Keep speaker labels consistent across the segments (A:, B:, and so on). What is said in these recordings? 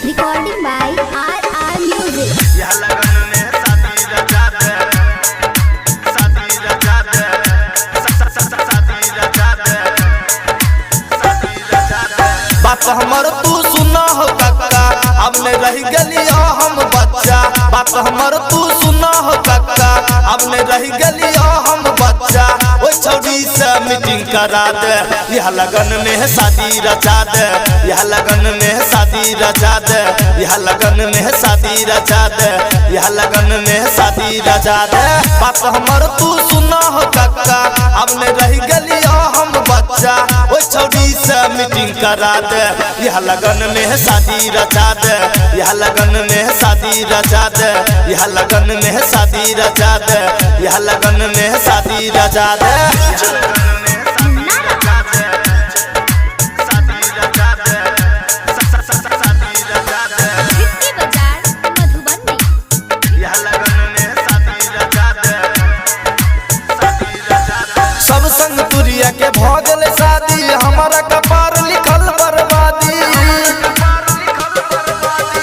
A: Recording by RR Music.
B: यह लगन में शादी रचा दे, शादी रचा दे, शादी रचा दे, शादी रचा दे। बात हमर तू सुना हो काका, अब ने रह गलिया हम बच्चा। बात हमर तू सुना हो काका, अब ने रह गलिया हम बच्चा। ओ छौड़ी से मीटिंग करा दे, यह लगन में शादी रचा दे, यह लगन में शादी रचा दे, यह लगन में शादी रचा दे, यह लगन में शादी रचा दे। बात हमर तू सुना हो काका, अब ने रह गलिया हम बच्चा। ओ छौड़ी से मीटिंग करा दे, यह लगन में शादी रचा दे, यह लगन में शादी रचा दे, यह लगन में शादी रचा दे, यह लगन में शादी रचा दे। सब संग तुरिया के भगल शादी, हमारा कपार लिखल बर्बादी।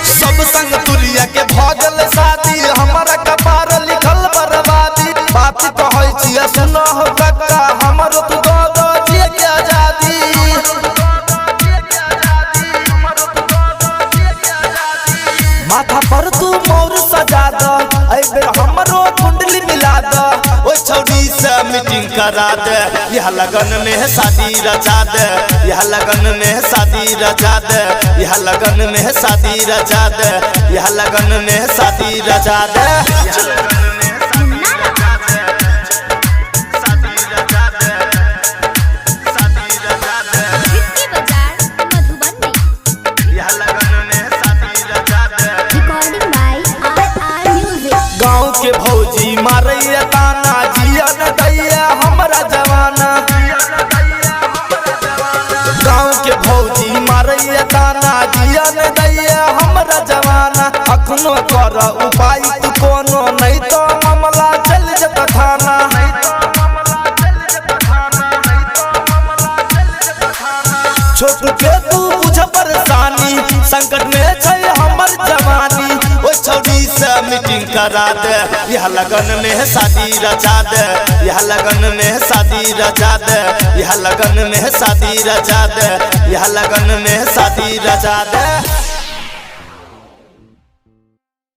B: सब संग तुरिया के भगल शादी, हमारा कपार लिखल बर्बादी। बात कहै छियै सुना हो काका, हमरो तू दो दो जिए के आजादी। माथा पर तू मोर सजा द, ऐ बेर हमरो कुंडली मिला द। ओ छौड़ी से मीटिंग करा दे, यह लगन में शादी रचा दे, यह लगन में शादी रचा दे, यह लगन में शादी रचा दे, यह लगन में शादी रचा दे।
A: Recording by RR Music.
B: गाँव के भौजी मारैया ताना, जिया न दैया हमरा जवाना। गाँव के भौजी मारैया ताना, जिया न दैया हमरा जवाना। अखनो कर उपाय तू कोनो, नहीं तो मामला चल जता थाना। छोट के तू बुझ परेशानी, संकट में छै हमर जवानी। ओ छौड़ी से मीटिंग करा दे, यह लगन में शादी रचा दे, यह लगन में शादी रचा दे, यह लगन में शादी रचा दे, यह लगन में शादी रचा दे।